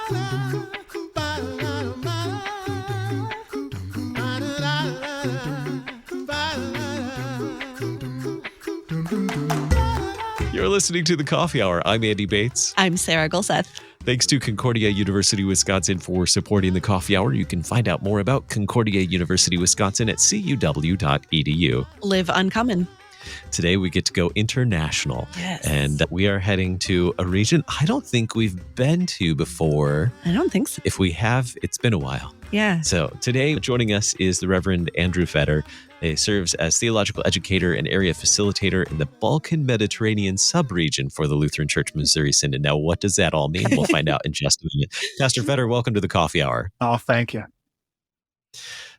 You're listening to The Coffee Hour. I'm Andy Bates. I'm Sarah Gulseth. Thanks to Concordia University Wisconsin for supporting The Coffee Hour. You can find out more about Concordia University Wisconsin at cuw.edu. Live uncommon. Today we get to go international. Yes. And we are heading to a region I don't think we've been to before. I don't think so. If we have, it's been a while. Yeah. So today joining us is the Reverend Andrew Fetter. He serves as Theological Educator and Area Facilitator in the Balkan-Mediterranean subregion for the Lutheran Church Missouri Synod. Now, what does that all mean? We'll find out in just a minute. Pastor Fetter, welcome to the Coffee Hour. Oh, thank you.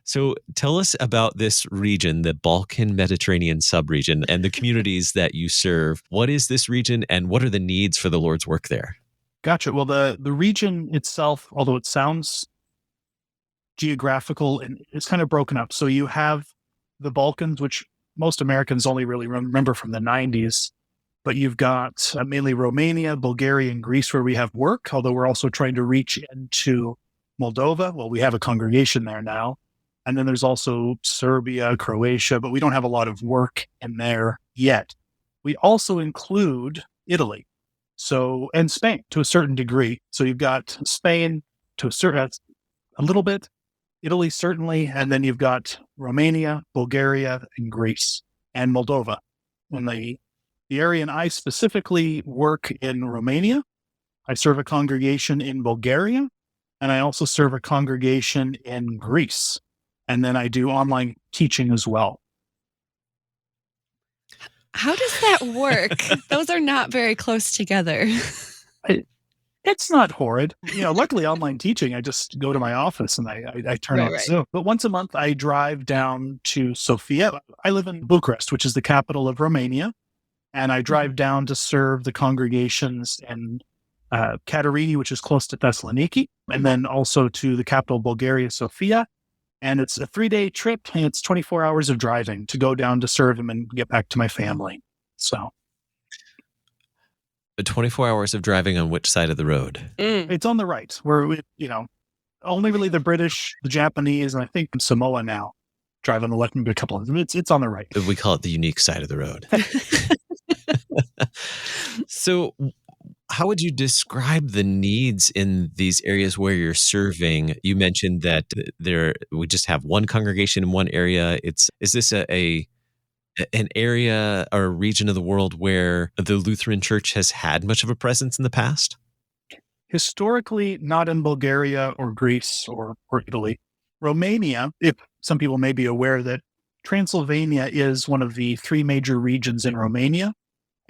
So tell us about this region, the Balkan-Mediterranean subregion, and the communities that you serve. What is this region, and what are the needs for the Lord's work there? Gotcha. Well, the region itself, although it sounds geographical, and it's kind of broken up. So you have the Balkans, which most Americans only really remember from the 90s, but you've got mainly Romania, Bulgaria, and Greece where we have work, although we're also trying to reach into Moldova. Well, we have a congregation there now. And then there's also Serbia, Croatia, but we don't have a lot of work in there yet. We also include Italy, and Spain to a certain degree. So you've got Spain to a little bit, Italy certainly, and then you've got Romania, Bulgaria, and Greece, and Moldova. And the area, and I specifically work in Romania. I serve a congregation in Bulgaria, and I also serve a congregation in Greece. And then I do online teaching as well. How does that work? Those are not very close together. It's not horrid. Luckily online teaching, I just go to my office and I turn on Zoom. But once a month, I drive down to Sofia. I live in Bucharest, which is the capital of Romania. And I drive down to serve the congregations in Katerini, which is close to Thessaloniki, and then also to the capital of Bulgaria, Sofia. And it's a 3-day trip, and it's 24 hours of driving to go down to serve them and get back to my family. So 24 hours of driving on which side of the road? It's on the right, where only really the British, the Japanese, and I think Samoa now drive on the left, maybe a couple of them. It's on the right. We call it the unique side of the road. So how would you describe the needs in these areas where you're serving? You mentioned that we just have one congregation in one area. Is this an area or a region of the world where the Lutheran Church has had much of a presence in the past? Historically, not in Bulgaria or Greece or Italy. Romania, if some people may be aware that Transylvania is one of the 3 major regions in Romania.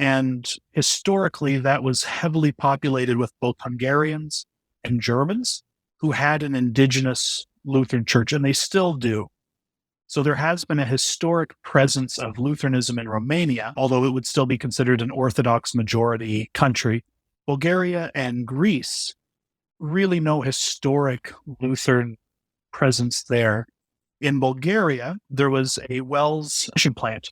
And historically, that was heavily populated with both Hungarians and Germans who had an indigenous Lutheran church, and they still do. So there has been a historic presence of Lutheranism in Romania, although it would still be considered an Orthodox majority country. Bulgaria and Greece, really no historic Lutheran presence there. In Bulgaria, there was a Wells mission plant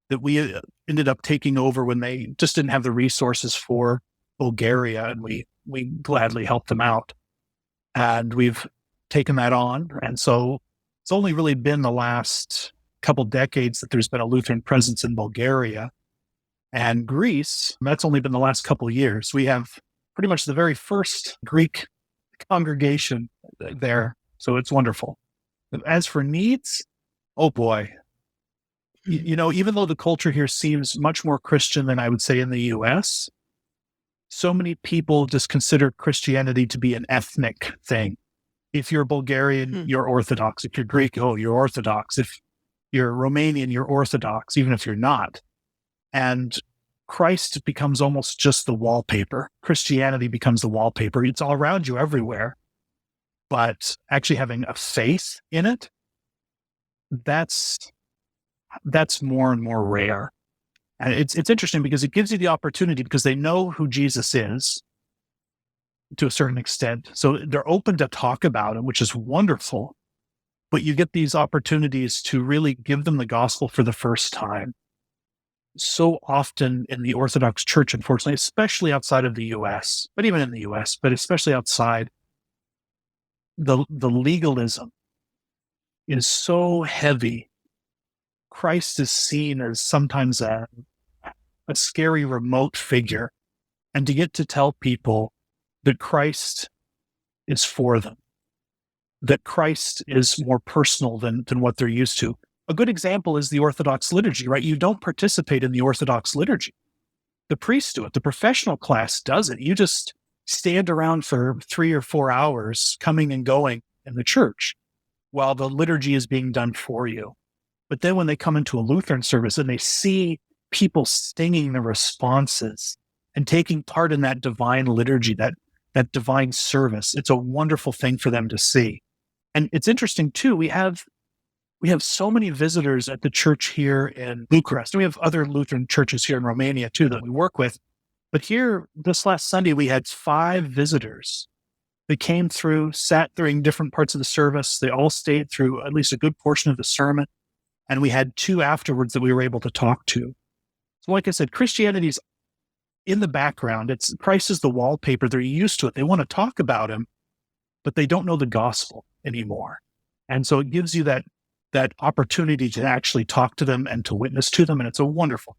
that we ended up taking over when they just didn't have the resources for Bulgaria, and we gladly helped them out. And we've taken that on. And so it's only really been the last couple decades that there's been a Lutheran presence in Bulgaria. And Greece, that's only been the last couple of years. We have pretty much the very first Greek congregation there. So it's wonderful. As for needs, oh boy. Even though the culture here seems much more Christian than I would say in the U.S., so many people just consider Christianity to be an ethnic thing. If you're Bulgarian, you're Orthodox. If you're Greek, you're Orthodox. If you're Romanian, you're Orthodox, even if you're not. And Christ becomes almost just the wallpaper. Christianity becomes the wallpaper. It's all around you everywhere. But actually having a faith in it, that's more and more rare. And it's interesting because it gives you the opportunity, because they know who Jesus is to a certain extent. So they're open to talk about him, which is wonderful. But you get these opportunities to really give them the gospel for the first time. So often in the Orthodox Church, unfortunately, especially outside of the U.S., but even in the U.S., but especially outside, the legalism is so heavy. Christ is seen as sometimes a scary remote figure, and to get to tell people that Christ is for them, that Christ is more personal than what they're used to. A good example is the Orthodox liturgy, right? You don't participate in the Orthodox liturgy. The priests do it. The professional class does it. You just stand around for 3 or 4 hours coming and going in the church while the liturgy is being done for you. But then when they come into a Lutheran service and they see people singing the responses and taking part in that divine liturgy, that divine service, it's a wonderful thing for them to see. And it's interesting too, we have so many visitors at the church here in Bucharest. And we have other Lutheran churches here in Romania too that we work with. But here, this last Sunday, we had 5 visitors. They came through, sat during different parts of the service. They all stayed through at least a good portion of the sermon. And we had 2 afterwards that we were able to talk to. So like I said, Christianity's in the background. Christ is the wallpaper. They're used to it. They want to talk about him, but they don't know the gospel anymore. And so it gives you that opportunity to actually talk to them and to witness to them. And it's a wonderful.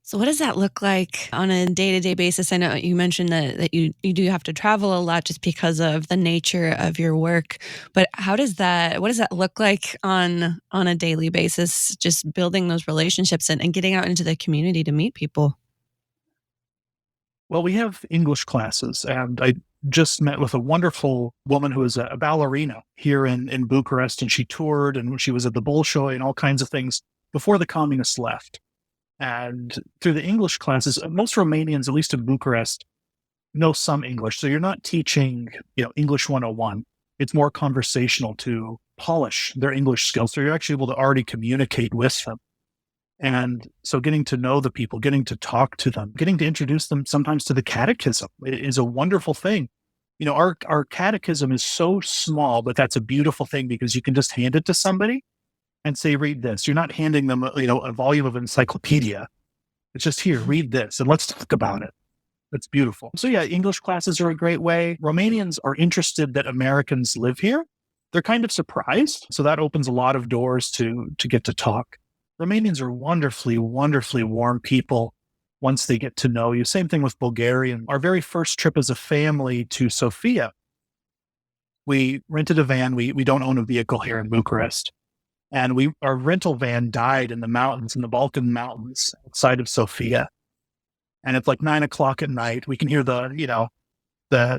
So what does that look like on a day-to-day basis? I know you mentioned that you do have to travel a lot just because of the nature of your work, but what does that look like on a daily basis, just building those relationships and getting out into the community to meet people? Well, we have English classes, and I just met with a wonderful woman who is a ballerina here in Bucharest, and she toured, and she was at the Bolshoi and all kinds of things before the communists left. And through the English classes, most Romanians, at least in Bucharest, know some English. So you're not teaching, English 101. It's more conversational to polish their English skills. So you're actually able to already communicate with them. And so getting to know the people, getting to talk to them, getting to introduce them sometimes to the catechism is a wonderful thing. Our catechism is so small, but that's a beautiful thing because you can just hand it to somebody and say, read this. You're not handing them, a volume of encyclopedia. It's just, here, read this and let's talk about it. That's beautiful. So yeah, English classes are a great way. Romanians are interested that Americans live here. They're kind of surprised. So that opens a lot of doors to get to talk. Romanians are wonderfully, wonderfully warm people once they get to know you. Same thing with Bulgarian. Our very first trip as a family to Sofia, we rented a van. We don't own a vehicle here in Bucharest. And our rental van died in the mountains, in the Balkan mountains outside of Sofia. And it's like 9:00 at night. We can hear the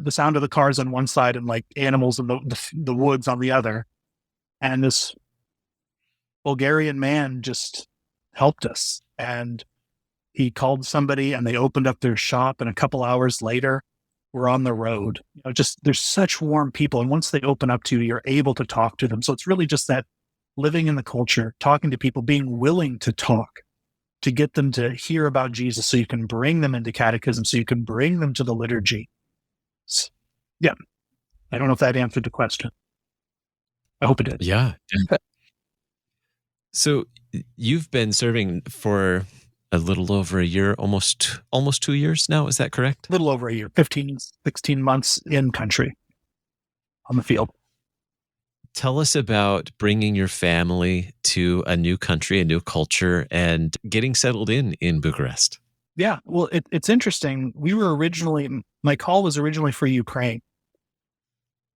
sound of the cars on one side and like animals in the woods on the other. And this Bulgarian man just helped us. And he called somebody and they opened up their shop. And a couple hours later, we're on the road. There's such warm people. And once they open up to you, you're able to talk to them. So it's really just that living in the culture, talking to people, being willing to talk, to get them to hear about Jesus so you can bring them into catechism, so you can bring them to the liturgy. So, yeah. I don't know if that answered the question. I hope it did. Yeah. So you've been serving for a little over a year, almost 2 years now. Is that correct? A little over a year, 15, 16 months in country on the field. Tell us about bringing your family to a new country, a new culture, and getting settled in Bucharest. Yeah, well, it's interesting. My call was originally for Ukraine.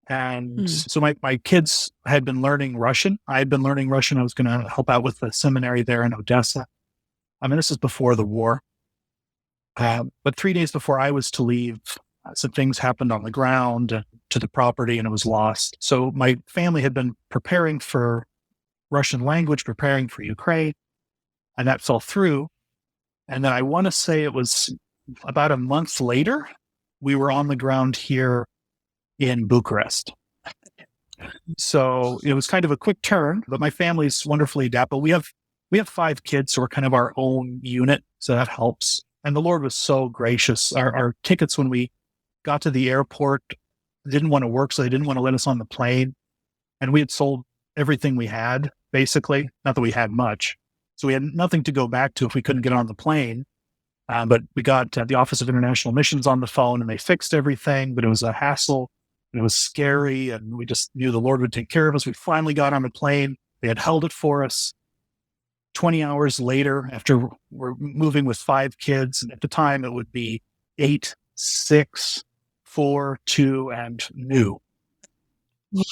And so my kids had been learning Russian. I had been learning Russian. I was going to help out with the seminary there in Odessa. This is before the war. But 3 days before I was to leave, some things happened on the ground to the property and it was lost. So my family had been preparing for Russian language, preparing for Ukraine, and that fell through. And then I want to say it was about a month later, we were on the ground here in Bucharest. So it was kind of a quick turn, but my family's wonderfully adaptable. We have 5 kids, so we're kind of our own unit. So that helps. And the Lord was so gracious. Our tickets when we got to the airport didn't want to work, so they didn't want to let us on the plane. And we had sold everything we had, basically. Not that we had much. So we had nothing to go back to if we couldn't get on the plane. But we got the Office of International Missions on the phone and they fixed everything, but it was a hassle. It was scary, and we just knew the Lord would take care of us. We finally got on a plane. They had held it for us. 20 hours later, after we're moving with 5 kids, and at the time it would be 8, 6, 4, 2, and new. Wow.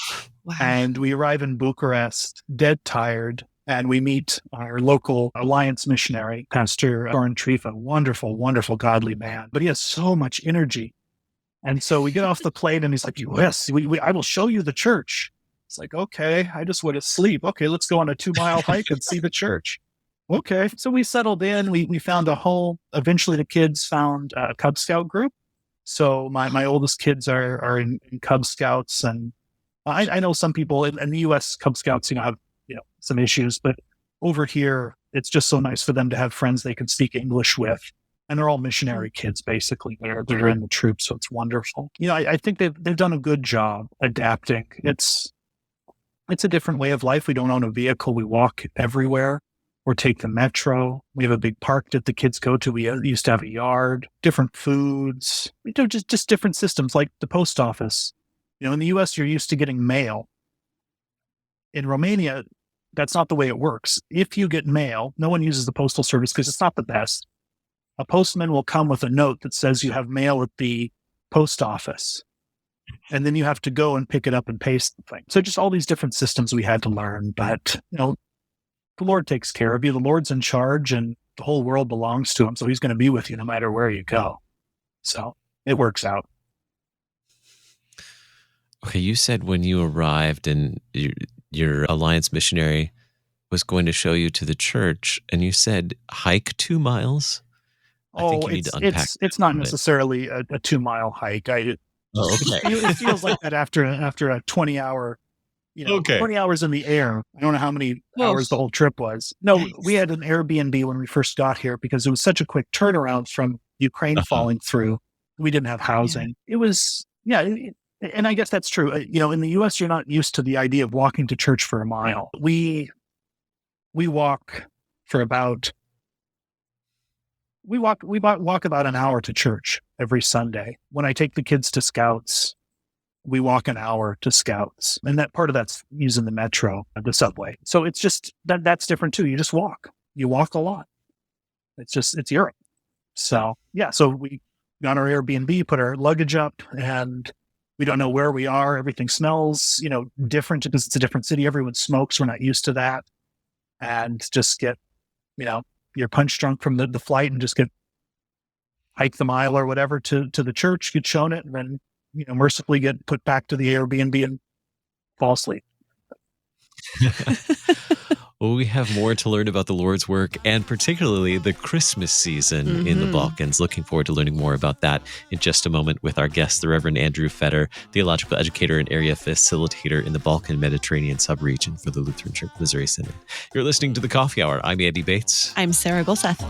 And we arrive in Bucharest, dead tired, and we meet our local Alliance missionary, Pastor Soren Trifa, wonderful, wonderful, godly man. But he has so much energy. And so we get off the plane, and he's like, yes, I will show you the church. It's like, okay, I just went to sleep. Okay, let's go on a 2-mile hike and see the church. Okay, so we settled in. We found a home. Eventually, the kids found a Cub Scout group. So my oldest kids are in Cub Scouts, and I know some people in the U.S. Cub Scouts, have some issues, but over here, it's just so nice for them to have friends they can speak English with. And they're all missionary kids, basically. They're in the troop, so it's wonderful. I think they've done a good job adapting. It's a different way of life. We don't own a vehicle. We walk everywhere or take the metro. We have a big park that the kids go to. We used to have a yard, different foods, just different systems, like the post office. In the U.S., you're used to getting mail. In Romania, that's not the way it works. If you get mail, no one uses the postal service because it's not the best. A postman will come with a note that says you have mail at the post office. And then you have to go and pick it up and pay something. So just all these different systems we had to learn. But, the Lord takes care of you. The Lord's in charge, and the whole world belongs to him. So he's going to be with you no matter where you go. So it works out. Okay, you said when you arrived and your Alliance missionary was going to show you to the church, and you said hike 2 miles. I think you need to unpack. It's not necessarily a 2-mile hike. Okay. It feels like that after a 20-hour, 20 hours in the air. I don't know how many hours the whole trip was. No, we had an Airbnb when we first got here because it was such a quick turnaround from Ukraine falling through. We didn't have housing. It was, and I guess that's true. In the U.S., you're not used to the idea of walking to church for a mile. We walk for about. We walk about an hour to church every Sunday. When I take the kids to Scouts, we walk an hour to Scouts. And that part of that's using the metro, the subway. So it's just that's different too. You just walk. You walk a lot. It's Europe. So so we got our Airbnb, put our luggage up, and we don't know where we are. Everything smells, different because it's a different city. Everyone smokes. We're not used to that. And just get, you're punch drunk from the flight and just hike the mile or whatever to the church, get shown it, and then, mercifully get put back to the Airbnb and fall asleep. Well, we have more to learn about the Lord's work and particularly the Christmas season in the Balkans. Looking forward to learning more about that in just a moment with our guest, the Reverend Andrew Fetter, Theological Educator and Area Facilitator in the Balkan-Mediterranean subregion for the Lutheran Church Missouri Synod. You're listening to The Coffee Hour. I'm Andy Bates. I'm Sarah Gulseth.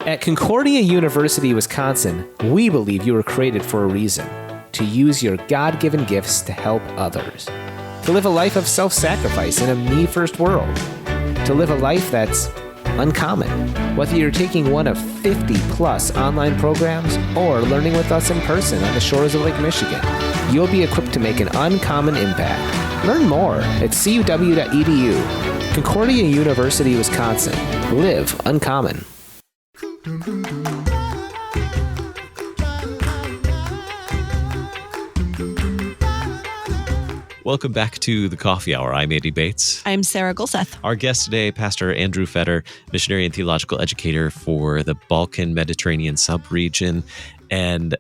At Concordia University, Wisconsin, we believe you were created for a reason: to use your God-given gifts to help others, to live a life of self-sacrifice in a me-first world, to live a life that's uncommon. Whether you're taking one of 50-plus online programs or learning with us in person on the shores of Lake Michigan, you'll be equipped to make an uncommon impact. Learn more at cuw.edu. Concordia University, Wisconsin. Live uncommon. Welcome back to the Coffee Hour. I'm Andy Bates. I'm Sarah Gulseth. Our guest today, Pastor Andrew Fetter, missionary and theological educator for the Balkan-Mediterranean subregion. And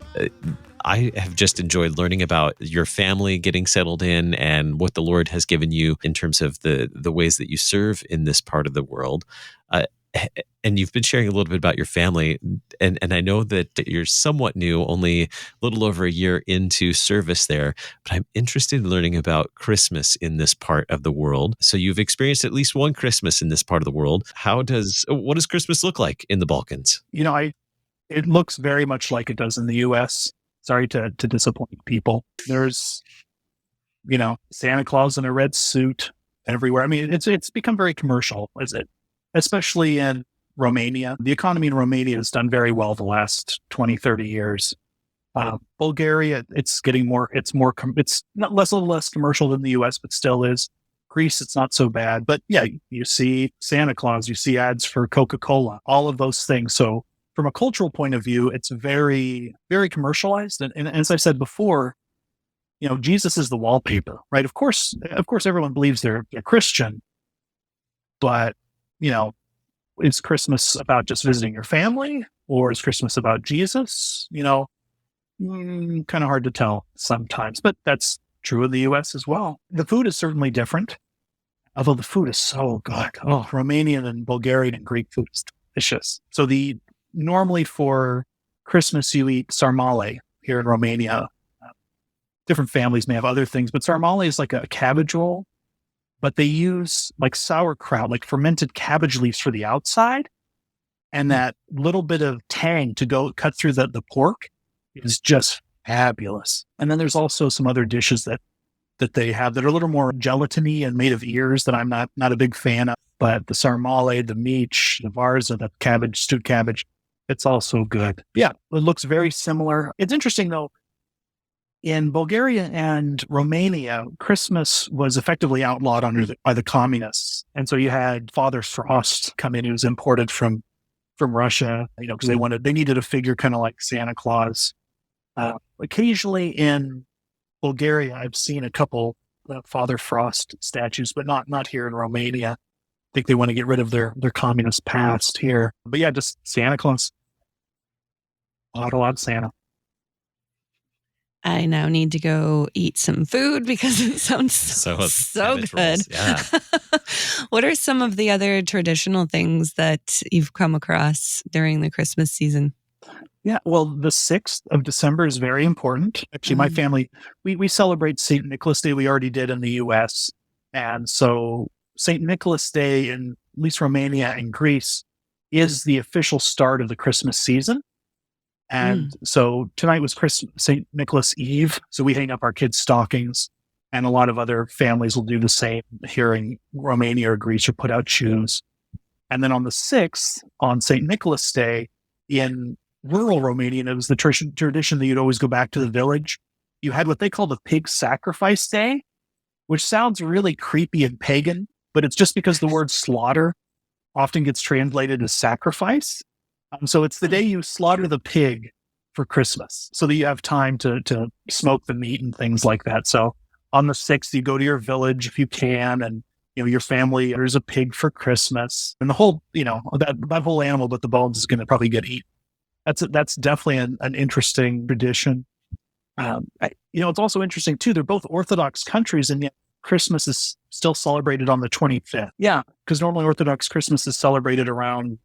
I have just enjoyed learning about your family getting settled in and what the Lord has given you in terms of the ways that you serve in this part of the world. And you've been sharing a little bit about your family, and I know that you're somewhat new, only a little over a year into service there, but I'm interested in learning about Christmas in this part of the world. So you've experienced at least one Christmas in this part of the world. What does Christmas look like in the Balkans? It looks very much like it does in the U.S. Sorry to disappoint people. There's Santa Claus in a red suit everywhere. I mean, it's become very commercial, is it? Especially in Romania. The economy in Romania has done very well the last 20, 30 years. Bulgaria, it's not a little less commercial than the US, but still is. Greece, it's not so bad. But yeah, you see Santa Claus, you see ads for Coca-Cola, all of those things. So from a cultural point of view, it's very, very commercialized. And as I said before, Jesus is the wallpaper, right? Of course, everyone believes they're Christian, but is Christmas about just visiting your family, or is Christmas about Jesus? Kind of hard to tell sometimes, but that's true in the U.S. as well. The food is certainly different, although the food is so good. Oh, Romanian and Bulgarian and Greek food is delicious. So normally for Christmas, you eat sarmale here in Romania. Different families may have other things, but sarmale is like a cabbage roll, but they use like sauerkraut, like fermented cabbage leaves for the outside. And that little bit of tang to go cut through the pork is just fabulous. And then there's also some other dishes that they have that are a little more gelatiny and made of ears that I'm not a big fan of. But the sarmale, the meech, the varza, the cabbage, stewed cabbage, it's also good. Yeah, it looks very similar. It's interesting though, in Bulgaria and Romania, Christmas was effectively outlawed by the communists. And so you had Father Frost come in, who was imported from Russia, because they needed a figure kind of like Santa Claus. Occasionally in Bulgaria, I've seen a couple Father Frost statues, but not here in Romania. I think they want to get rid of their communist past here. But yeah, just Santa Claus. A lot of Santa. I now need to go eat some food because it sounds so good. Rolls, yeah. What are some of the other traditional things that you've come across during the Christmas season? Yeah, well, the 6th of December is very important. Actually, my family, we celebrate St. Nicholas Day. We already did in the U.S. And so St. Nicholas Day in at least Romania and Greece is the official start of the Christmas season. And so tonight was St. Nicholas Eve. So we hang up our kids' stockings, and a lot of other families will do the same here in Romania or Greece, or put out shoes. And then on the 6th, on St. Nicholas Day, in rural Romania, it was the tradition that you'd always go back to the village. You had what they call the pig sacrifice day, which sounds really creepy and pagan, but it's just because the word slaughter often gets translated as sacrifice. So it's the day you slaughter the pig for Christmas, so that you have time to smoke the meat and things like that. So on the 6th, you go to your village if you can, and your family, there's a pig for Christmas, and the whole, that whole animal, but the bones is going to probably get eaten. That's definitely an interesting tradition. It's also interesting too. They're both Orthodox countries, and yet Christmas is still celebrated on the 25th. Yeah, because normally Orthodox Christmas is celebrated around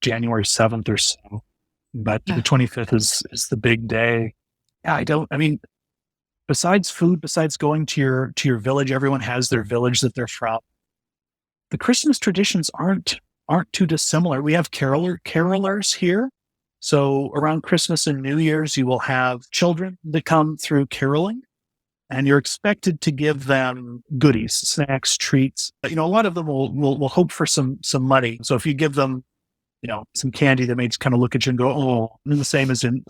January 7th or so, but the 25th is the big day. Yeah, besides food, besides going to your village, everyone has their village that they're from. The Christmas traditions aren't too dissimilar. We have carolers here. So around Christmas and New Year's, you will have children that come through caroling, and you're expected to give them goodies, snacks, treats. A lot of them will hope for some money. So if you give them some candy, they may just kind of look at you and go, "Oh," and the same as in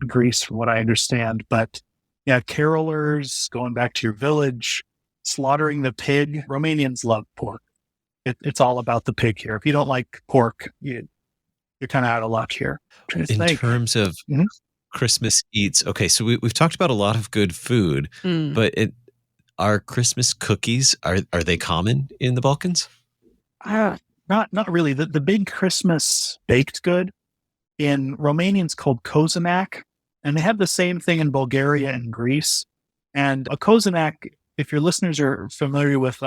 Greece, from what I understand. But yeah, carolers, going back to your village, slaughtering the pig. Romanians love pork. It's all about the pig here. If you don't like pork, you're kind of out of luck here. In terms of Christmas eats, okay, so we've talked about a lot of good food, but are Christmas cookies, are they common in the Balkans? Not really. The big Christmas baked good in Romanian's called kozenak, and they have the same thing in Bulgaria and Greece. And a kozenak, if your listeners are familiar with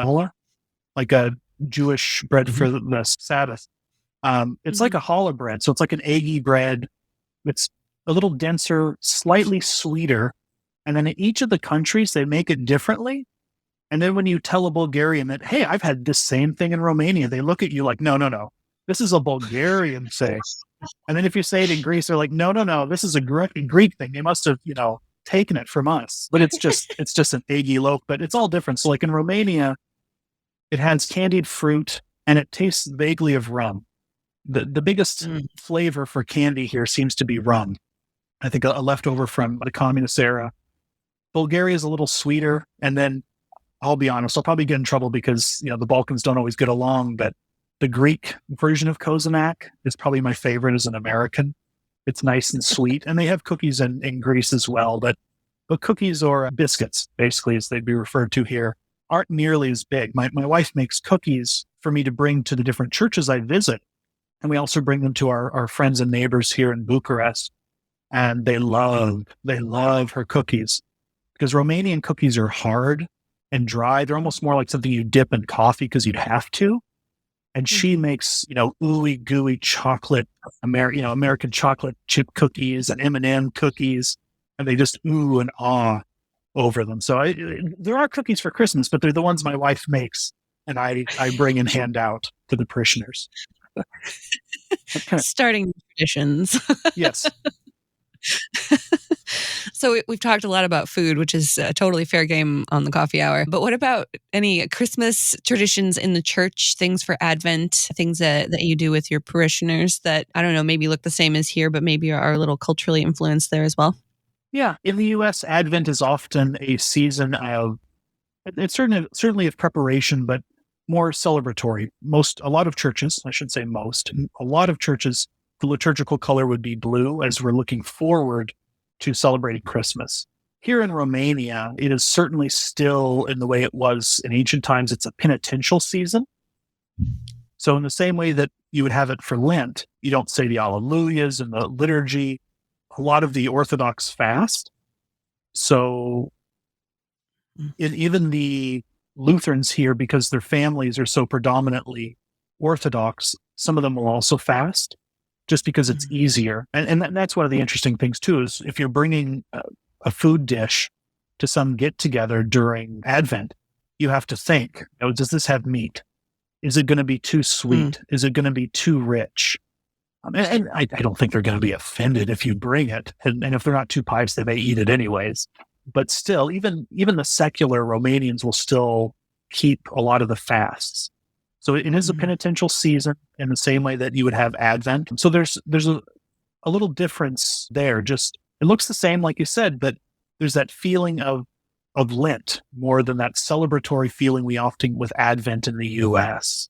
like a Jewish bread for the Sabbath, it's like a challah bread. So it's like an eggy bread. It's a little denser, slightly sweeter. And then in each of the countries, they make it differently. And then when you tell a Bulgarian that, hey, I've had this same thing in Romania, they look at you like, no, this is a Bulgarian thing. And then if you say it in Greece, they're like, no, this is a Greek thing. They must have, taken it from us. But it's just an eggy loaf, but it's all different. So like in Romania, it has candied fruit and it tastes vaguely of rum. The biggest flavor for candy here seems to be rum. I think a leftover from the communist era. Bulgaria is a little sweeter. And then I'll be honest, I'll probably get in trouble because, the Balkans don't always get along, but the Greek version of Kozanac is probably my favorite as an American. It's nice and sweet. And they have cookies in Greece as well, but cookies or biscuits, basically, as they'd be referred to here, aren't nearly as big. My wife makes cookies for me to bring to the different churches I visit. And we also bring them to our friends and neighbors here in Bucharest. And they love her cookies because Romanian cookies are hard and dry. They're almost more like something you dip in coffee because you'd have to. And she makes, ooey gooey chocolate, American chocolate chip cookies and M&M cookies. And they just ooh and ah over them. So there are cookies for Christmas, but they're the ones my wife makes. And I bring and hand out to the parishioners. Starting traditions. Yes. So we've talked a lot about food, which is a totally fair game on the coffee hour. But what about any Christmas traditions in the church, things for Advent, things that you do with your parishioners that, I don't know, maybe look the same as here, but maybe are a little culturally influenced there as well? Yeah. In the U.S., Advent is often a season of, it's certainly of preparation, but more celebratory. A lot of churches, a lot of churches, the liturgical color would be blue as we're looking forward to celebrating Christmas. Here in Romania, it is certainly still in the way it was in ancient times. It's a penitential season. So in the same way that you would have it for Lent, you don't say the Alleluias and the liturgy. A lot of the Orthodox fast. So even the Lutherans here, because their families are so predominantly Orthodox, some of them will also fast just because it's easier. And that's one of the interesting things too, is if you're bringing a food dish to some get together during Advent, you have to think, does this have meat? Is it going to be too sweet? Is it going to be too rich? And I don't think they're going to be offended if you bring it. And if they're not too pious, they may eat it anyways. But still, even the secular Romanians will still keep a lot of the fasts. So it is a penitential season in the same way that you would have Advent. So there's a little difference there. Just, it looks the same, like you said, but there's that feeling of Lent more than that celebratory feeling we often with Advent in the U.S.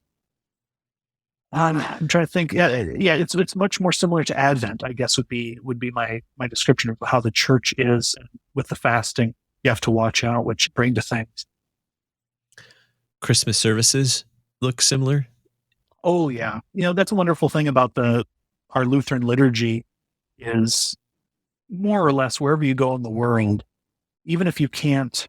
I'm trying to think. Yeah, it's much more similar to Advent, I guess would be my description of how the church is. And with the fasting, you have to watch out what you bring to things. Christmas services look similar? Oh yeah. That's a wonderful thing about our Lutheran liturgy is more or less wherever you go in the world, even if you can't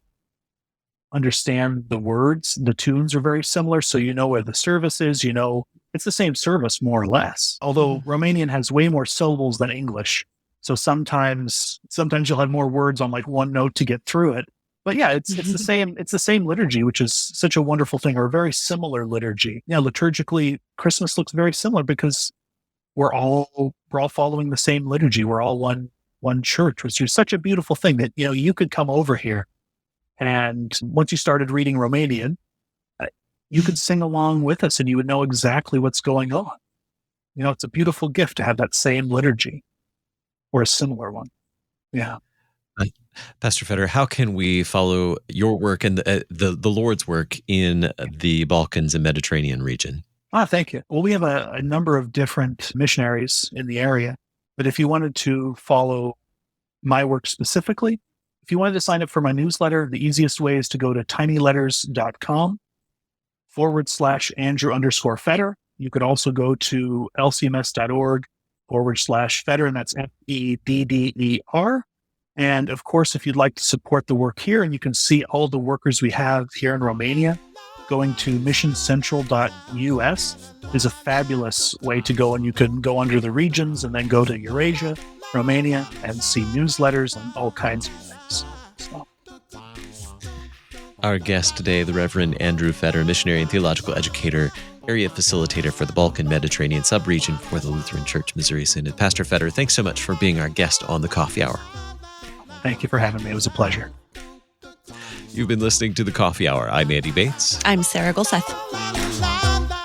understand the words, the tunes are very similar. So where the service is, it's the same service more or less. Although Romanian has way more syllables than English. So sometimes you'll have more words on like one note to get through it. But yeah, it's the same liturgy, which is such a wonderful thing, or a very similar liturgy. Yeah, liturgically, Christmas looks very similar because we're all following the same liturgy. We're all one church, which is such a beautiful thing that you could come over here, and once you started reading Romanian, you could sing along with us, and you would know exactly what's going on. It's a beautiful gift to have that same liturgy or a similar one. Yeah. Pastor Feder, how can we follow your work and the Lord's work in the Balkans and Mediterranean region? Thank you. Well, we have a number of different missionaries in the area, but if you wanted to follow my work specifically, if you wanted to sign up for my newsletter, the easiest way is to go to tinyletters.com/Andrew_Feder. You could also go to lcms.org/Feder, and that's FEDDER. And of course, if you'd like to support the work here, and you can see all the workers we have here in Romania, going to missioncentral.us is a fabulous way to go. And you can go under the regions and then go to Eurasia, Romania, and see newsletters and all kinds of things. So. Our guest today, the Reverend Andrew Feder, missionary and theological educator, area facilitator for the Balkan-Mediterranean subregion for the Lutheran Church Missouri Synod. Pastor Feder, thanks so much for being our guest on the Coffee Hour. Thank you for having me. It was a pleasure. You've been listening to The Coffee Hour. I'm Andy Bates. I'm Sarah Golseth.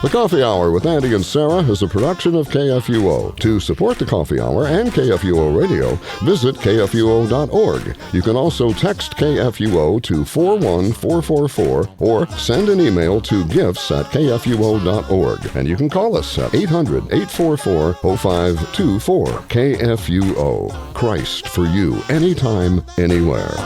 The Coffee Hour with Andy and Sarah is a production of KFUO. To support the Coffee Hour and KFUO Radio, visit kfuo.org. You can also text KFUO to 41444 or send an email to gifts@kfuo.org. And you can call us at 800-844-0524. KFUO. Christ for you, anytime, anywhere.